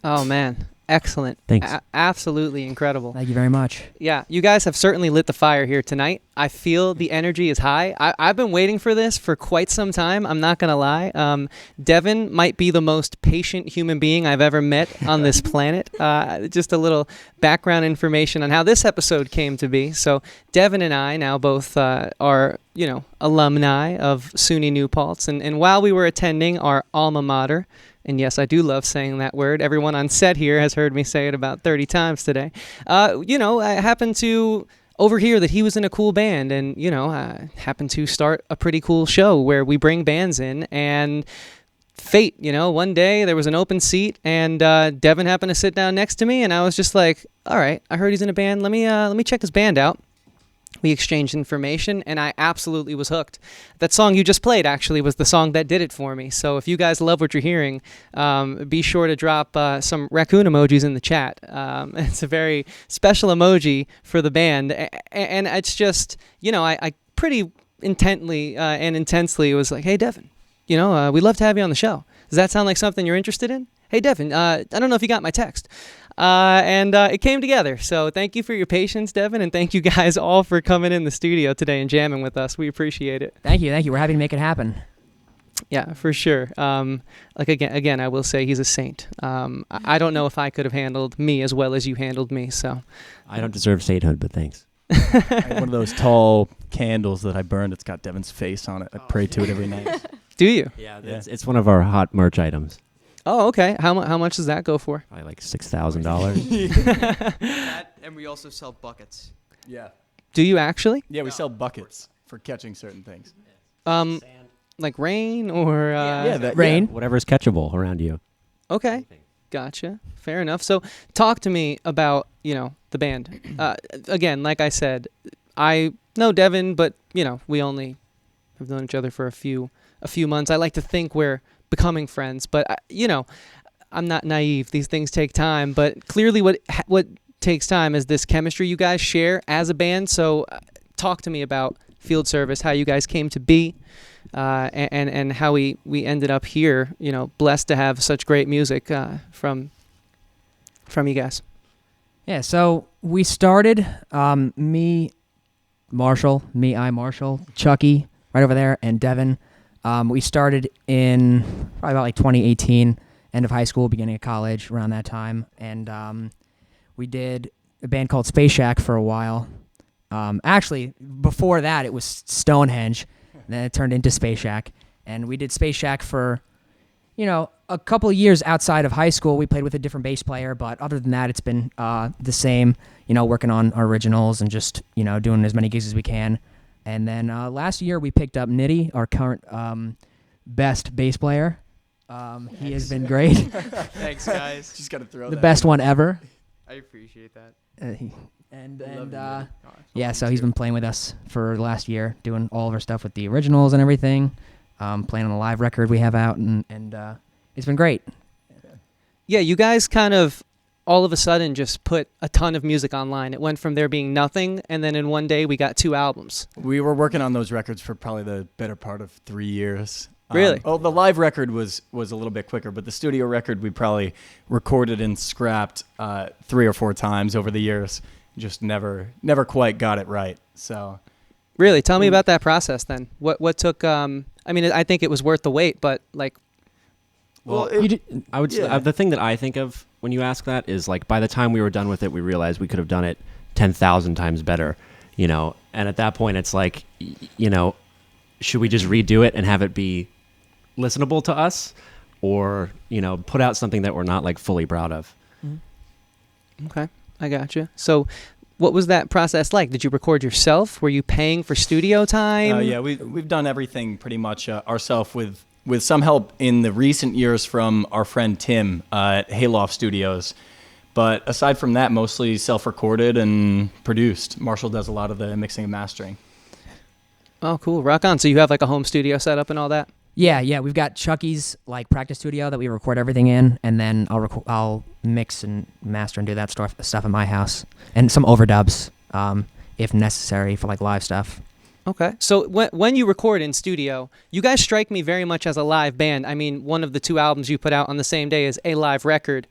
Oh, man. Excellent. Thanks. Absolutely incredible. Thank you very much. Yeah, you guys have certainly lit the fire here tonight. I feel the energy is high. I've been waiting for this for quite some time. I'm not going to lie. Devin might be the most patient human being I've ever met on this planet. Just a little background information on how this episode came to be. So Devin and I now both are, alumni of SUNY New Paltz. And while we were attending our alma mater, and yes, I do love saying that word. Everyone on set here has heard me say it about 30 times today. I happened to overhear that he was in a cool band and, I happened to start a pretty cool show where we bring bands in and fate, one day there was an open seat and Devin happened to sit down next to me and I was just like, all right, I heard he's in a band. Let me check his band out. We exchanged information, and I absolutely was hooked. That song you just played, actually, was the song that did it for me. So if you guys love what you're hearing, be sure to drop some raccoon emojis in the chat. It's a very special emoji for the band. And it's just, I pretty intently and intensely was like, hey, Devin, we'd love to have you on the show. Does that sound like something you're interested in? Hey, Devin, I don't know if you got my text. And it came together. So thank you for your patience, Devin, and thank you guys all for coming in the studio today and jamming with us. We appreciate it. Thank you. We're happy to make it happen. Yeah, for sure. Again, I will say he's a saint. I don't know if I could have handled me as well as you handled me. So I don't deserve sainthood, but thanks. I have one of those tall candles that I burned. It's got Devin's face on it. I pray to it every night. Do you? Yeah, it's one of our hot merch items. Oh, okay. How much does that go for? Probably like $6,000. That, and we also sell buckets. Yeah. Do you actually? Yeah, we sell buckets for catching certain things. Like rain or rain. Whatever's catchable around you. Okay. Gotcha. Fair enough. So talk to me about, the band. Again, like I said, I know Devin, but, we only have known each other for a few months. I like to think we're becoming friends, but, I'm not naive. These things take time, but clearly what takes time is this chemistry you guys share as a band. So talk to me about Field Service, how you guys came to be, and how we ended up here, blessed to have such great music from you guys. Yeah, so we started, Marshall, Chucky, right over there, and Devin. We started in probably about like 2018, end of high school, beginning of college, around that time. And we did a band called Space Shack for a while. Actually, before that, it was Stonehenge. Then it turned into Space Shack. And we did Space Shack for, a couple of years outside of high school. We played with a different bass player. But other than that, it's been the same, working on our originals and just, doing as many gigs as we can. And then last year we picked up Nitty, our current best bass player. He has been great. Thanks, guys. Just got to throw The that best in. one ever. I appreciate that. So he's been playing with us for the last year, doing all of our stuff with the originals and everything, playing on the live record we have out, and it's been great. Yeah, you guys kind of all of a sudden just put a ton of music online. It went from there being nothing, and then in one day we got 2 albums. We were working on those records for probably the better part of 3 years. Really? The live record was a little bit quicker, but the studio record we probably recorded and scrapped 3 or 4 times over the years. Just never quite got it right. So, really, tell me about that process then. What took? I think it was worth the wait, but like. Well, I would say the thing that I think of when you ask that is like by the time we were done with it, we realized we could have done it 10,000 times better, And at that point, it's like, should we just redo it and have it be listenable to us, or put out something that we're not like fully proud of? Okay, I gotcha. So, what was that process like? Did you record yourself? Were you paying for studio time? Yeah, we've done everything pretty much ourselves with some help in the recent years from our friend Tim at Hayloft Studios. But aside from that, mostly self-recorded and produced. Marshall does a lot of the mixing and mastering. Oh, cool. Rock on. So you have like a home studio set up and all that? Yeah. We've got Chucky's like practice studio that we record everything in, and then I'll mix and master and do that stuff at my house, and some overdubs if necessary for like live stuff. Okay. So when you record in studio, you guys strike me very much as a live band. I mean, one of the 2 albums you put out on the same day is a live record.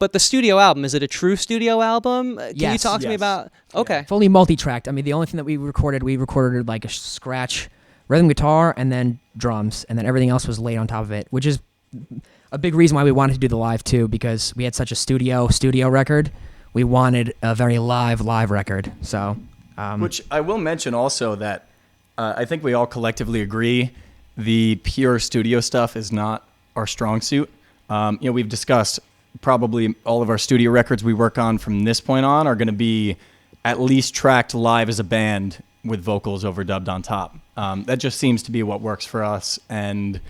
But the studio album, is it a true studio album? Can you Yes. talk to me Yes. about? Okay. Fully multi-tracked. I mean, the only thing that we recorded like a scratch rhythm guitar and then drums, and then everything else was laid on top of it, which is a big reason why we wanted to do the live too, because we had such a studio record. We wanted a very live record. So, Which I will mention also that I think we all collectively agree the pure studio stuff is not our strong suit. We've discussed probably all of our studio records we work on from this point on are going to be at least tracked live as a band with vocals overdubbed on top. That just seems to be what works for us and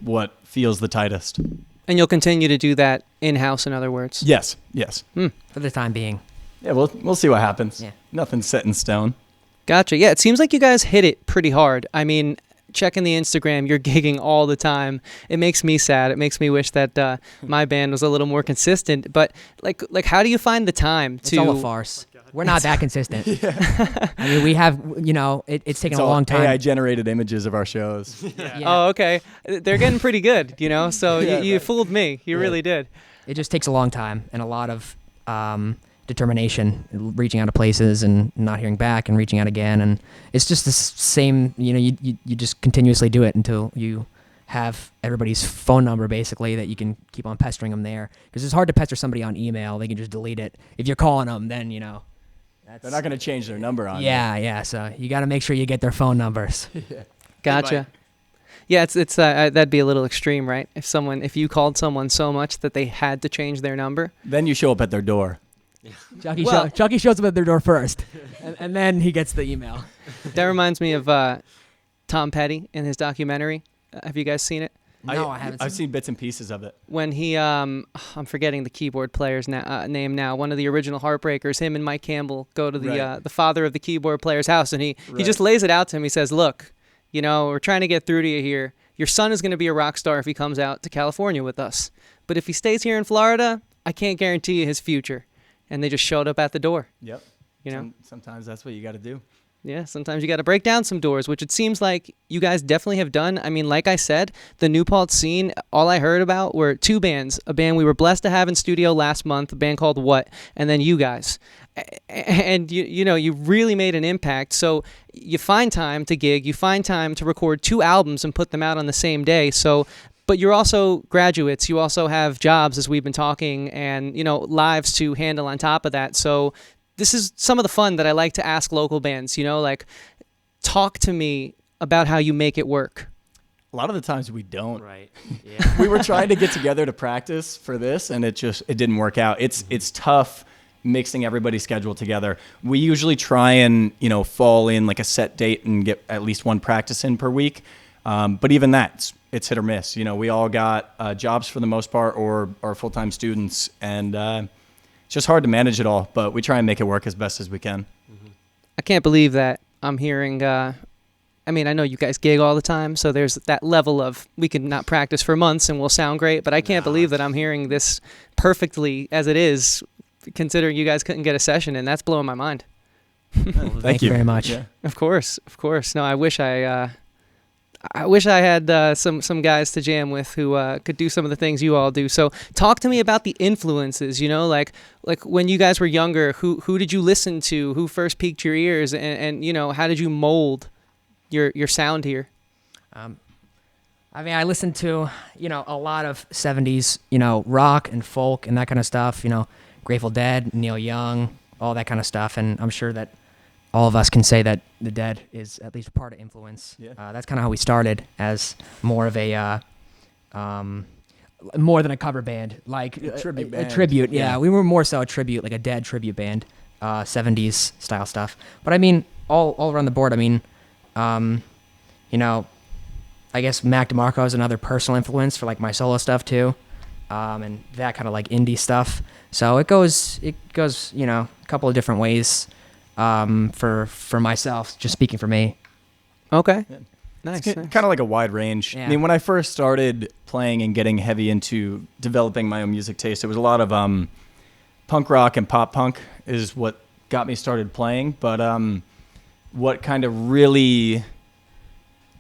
what feels the tightest. And you'll continue to do that in-house, in other words? Yes. for the time being. Yeah, we'll see what happens. Yeah. Nothing's set in stone. Gotcha. Yeah, it seems like you guys hit it pretty hard. I mean, checking the Instagram, you're gigging all the time. It makes me sad. It makes me wish that my band was a little more consistent. But like, how do you find the time to? It's all a farce. We're not that consistent. I mean, we have, it's taken It's a all long time. AI-generated images of our shows. Yeah. Oh, okay. They're getting pretty good, So Yeah, you right. fooled me. You really did. It just takes a long time and a lot of determination, reaching out to places and not hearing back and reaching out again. And it's just the same, you just continuously do it until you have everybody's phone number, basically, that you can keep on pestering them there. Because it's hard to pester somebody on email. They can just delete it. If you're calling them, then, that's... They're not going to change their number on you. Yeah. So you got to make sure you get their phone numbers. Gotcha. Yeah, it's that'd be a little extreme, right? If you called someone so much that they had to change their number. Then you show up at their door. Chucky shows up at their door first, and then he gets the email. That reminds me of Tom Petty in his documentary. Have you guys seen it? No, I haven't I've seen bits and pieces of it. When he, I'm forgetting the keyboard player's name now. One of the original Heartbreakers, him and Mike Campbell go to the father of the keyboard player's house, and he just lays it out to him. He says, "Look, we're trying to get through to you here. Your son is going to be a rock star if he comes out to California with us. But if he stays here in Florida, I can't guarantee you his future." And they just showed up at the door. Yep. Sometimes that's what you got to do. Yeah, sometimes you got to break down some doors, which it seems like you guys definitely have done. I mean, like I said, the New Paltz scene, all I heard about were two bands. A band we were blessed to have in studio last month, a band called What, and then you guys. And, you really made an impact. So you find time to gig, you find time to record 2 albums and put them out on the same day. But you're also graduates. You also have jobs, as we've been talking, and, lives to handle on top of that. So this is some of the fun that I like to ask local bands, talk to me about how you make it work. A lot of the times we don't. Right. Yeah. We were trying to get together to practice for this, and it didn't work out. It's tough mixing everybody's schedule together. We usually try and, fall in like a set date and get at least one practice in per week. But even that, it's hit or miss. We all got jobs for the most part or are full-time students, and it's just hard to manage it all, but we try and make it work as best as we can. I can't believe that I'm hearing, I know you guys gig all the time, so there's that level of we can not practice for months and we'll sound great, but I can't believe that I'm hearing this perfectly as it is, considering you guys couldn't get a session, and that's blowing my mind. Thank you very much. Yeah. Of course. No, I wish I had some guys to jam with who could do some of the things you all do. So talk to me about the influences, like when you guys were younger, who did you listen to? Who first piqued your ears? And how did you mold your sound here? I listened to, a lot of 70s, rock and folk and that kind of stuff, Grateful Dead, Neil Young, all that kind of stuff. And I'm sure that all of us can say that the Dead is at least a part of influence. Yeah. That's kind of how we started, as more of a, more than a cover band, like A tribute a band. tribute. Yeah. Yeah. We were more so a tribute, like a Dead tribute band, 70s style stuff. But all around the board, I guess Mac DeMarco is another personal influence for like my solo stuff too, and that kind of like indie stuff. So it goes, a couple of different ways. For myself, just speaking for me. Okay. Yeah. Nice. It's kind of like a wide range. Yeah. I mean, when I first started playing and getting heavy into developing my own music taste, it was a lot of punk rock and pop punk is what got me started playing. But what kind of really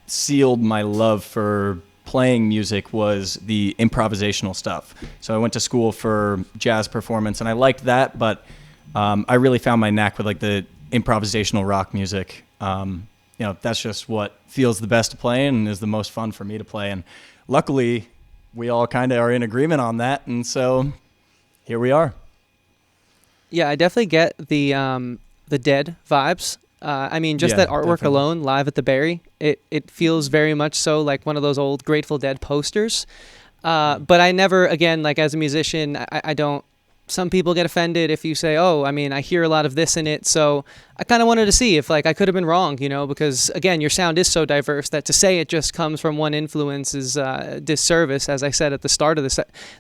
sealed my love for playing music was the improvisational stuff. So I went to school for jazz performance, and I liked that, but I really found my knack with like the improvisational rock music. That's just what feels the best to play and is the most fun for me to play. And luckily, we all kind of are in agreement on that, and so here we are. Yeah, I definitely get the Dead vibes. That artwork definitely. alone, live at the Berry, it feels very much so like one of those old Grateful Dead posters. But I never, again, like as a musician, I don't. Some people get offended if you say, I hear a lot of this in it. So I kind of wanted to see if like I could have been wrong, because again, your sound is so diverse that to say it just comes from one influence is disservice, as I said at the start of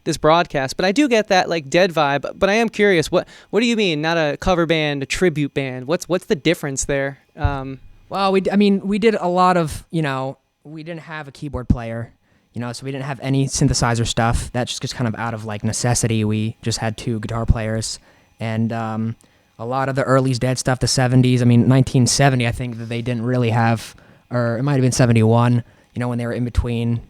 this broadcast. But I do get that like Dead vibe. But I am curious, what do you mean? Not a cover band, a tribute band? What's the difference there? Well, we did a lot of, we didn't have a keyboard player. So we didn't have any synthesizer stuff. That's just kind of out of like necessity. We just had 2 guitar players, and a lot of the early Dead stuff, the 70s. 1970, I think that they didn't really have, or it might have been 71. When they were in between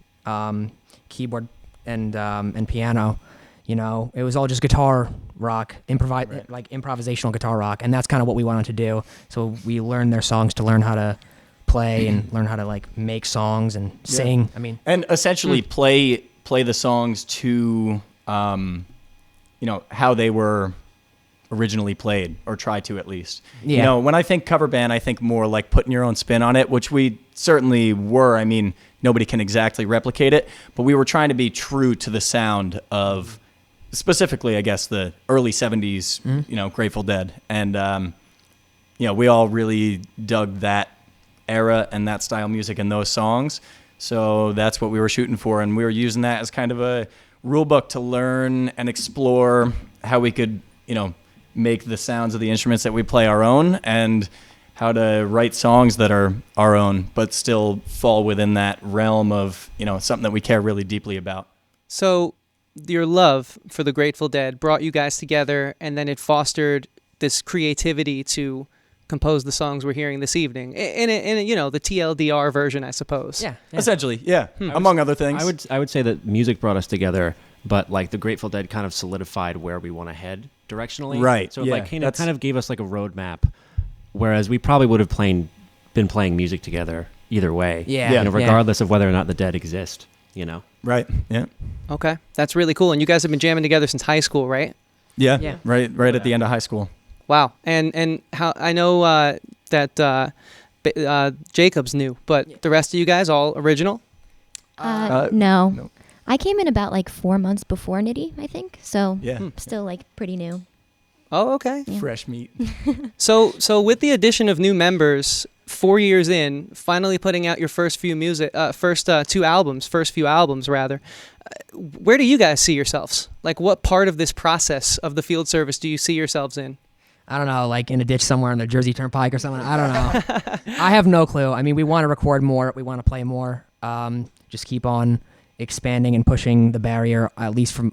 keyboard and piano. It was all just guitar rock, like improvisational guitar rock, and that's kind of what we wanted to do. So we learned their songs to learn how to play and learn how to like make songs and sing. And essentially play the songs to how they were originally played, or try to at least. When I think cover band, I think more like putting your own spin on it, which we certainly were. Nobody can exactly replicate it, but we were trying to be true to the sound of specifically, I guess, the early 70s Grateful Dead. And we all really dug that era and that style music and those songs. So that's what we were shooting for, and we were using that as kind of a rule book to learn and explore how we could, make the sounds of the instruments that we play our own, and how to write songs that are our own, but still fall within that realm of, something that we care really deeply about. So your love for the Grateful Dead brought you guys together, and then it fostered this creativity to compose the songs we're hearing this evening in the TLDR version, I suppose. Yeah. Essentially, yeah. Among other things. I would say that music brought us together, but like the Grateful Dead kind of solidified where we want to head directionally. Right. So it kind of gave us like a roadmap, whereas we probably would have been playing music together either way. Yeah. Regardless of whether or not the Dead exist. Right. Yeah. Okay, that's really cool. And you guys have been jamming together since high school, right? Yeah. Right at the end of high school. Wow. And how I know that Jacob's new, but the rest of you guys all original? No. I came in about like 4 months before Nitty, I think. So still like pretty new. Oh, okay. Yeah. Fresh meat. So with the addition of new members, 4 years in, finally putting out your first few albums rather. Where do you guys see yourselves? Like, what part of this process of the field service do you see yourselves in? I don't know, like in a ditch somewhere on the Jersey Turnpike or something. I don't know. I have no clue. We want to record more. We want to play more. Just keep on expanding and pushing the barrier, at least from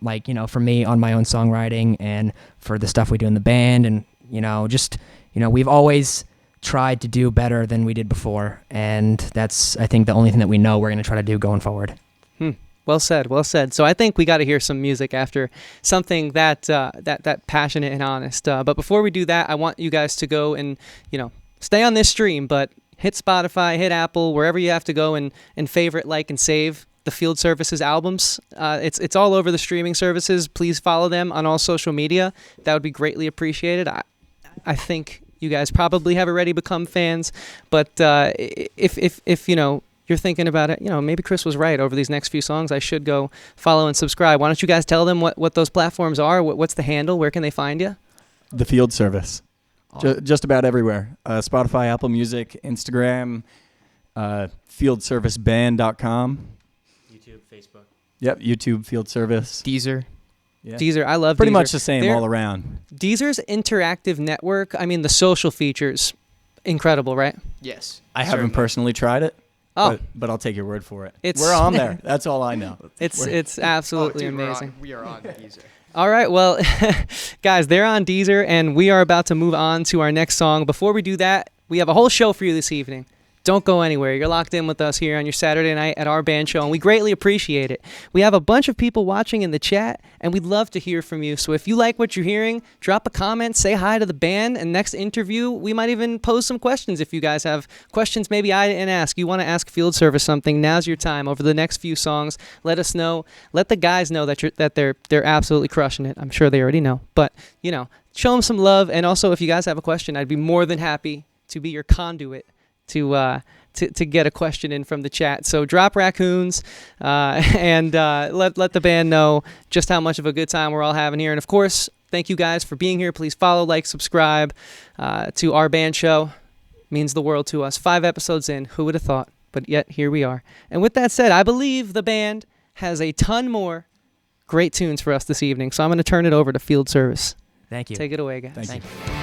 for me on my own songwriting and for the stuff we do in the band. And, we've always tried to do better than we did before. And that's, I think, the only thing that we know we're going to try to do going forward. Well said, well said. So I think we got to hear some music after something that passionate and honest. But before we do that, I want you guys to go and, stay on this stream, but hit Spotify, hit Apple, wherever you have to go and favorite, like, and save the Field Services albums. It's all over the streaming services. Please follow them on all social media. That would be greatly appreciated. I think you guys probably have already become fans, but if you're thinking about it, maybe Chris was right. Over these next few songs, I should go follow and subscribe. Why don't you guys tell them what those platforms are? What's the handle? Where can they find you? The Field Service. Just about everywhere. Spotify, Apple Music, Instagram, fieldserviceband.com. YouTube, Facebook. Yep, YouTube, Field Service. Deezer. Yeah. Deezer, I love Pretty Deezer. much the same all around. Deezer's interactive network, the social features, incredible, right? Yes. I haven't personally tried it. Oh. But I'll take your word for it. It's We're on there. That's all I know. It's absolutely amazing. We are on Deezer. All right, well, guys, they're on Deezer, and we are about to move on to our next song. Before we do that, we have a whole show for you this evening. Don't go anywhere. You're locked in with us here on your Saturday night at our band show, and we greatly appreciate it. We have a bunch of people watching in the chat, and we'd love to hear from you. So if you like what you're hearing, drop a comment, say hi to the band, and next interview, we might even pose some questions if you guys have questions maybe I didn't ask. You want to ask Field Service something, now's your time. Over the next few songs, let us know. Let the guys know that they're absolutely crushing it. I'm sure they already know. But, show them some love. And also, if you guys have a question, I'd be more than happy to be your conduit to get a question in from the chat. So drop raccoons and let the band know just how much of a good time we're all having here. And of course, thank you guys for being here. Please follow, like, subscribe to our band show. It means the world to us. 5 episodes in, who would have thought? But yet here we are. And with that said, I believe the band has a ton more great tunes for us this evening. So I'm going to turn it over to Field Service. Thank you. Take it away, guys. Thank you.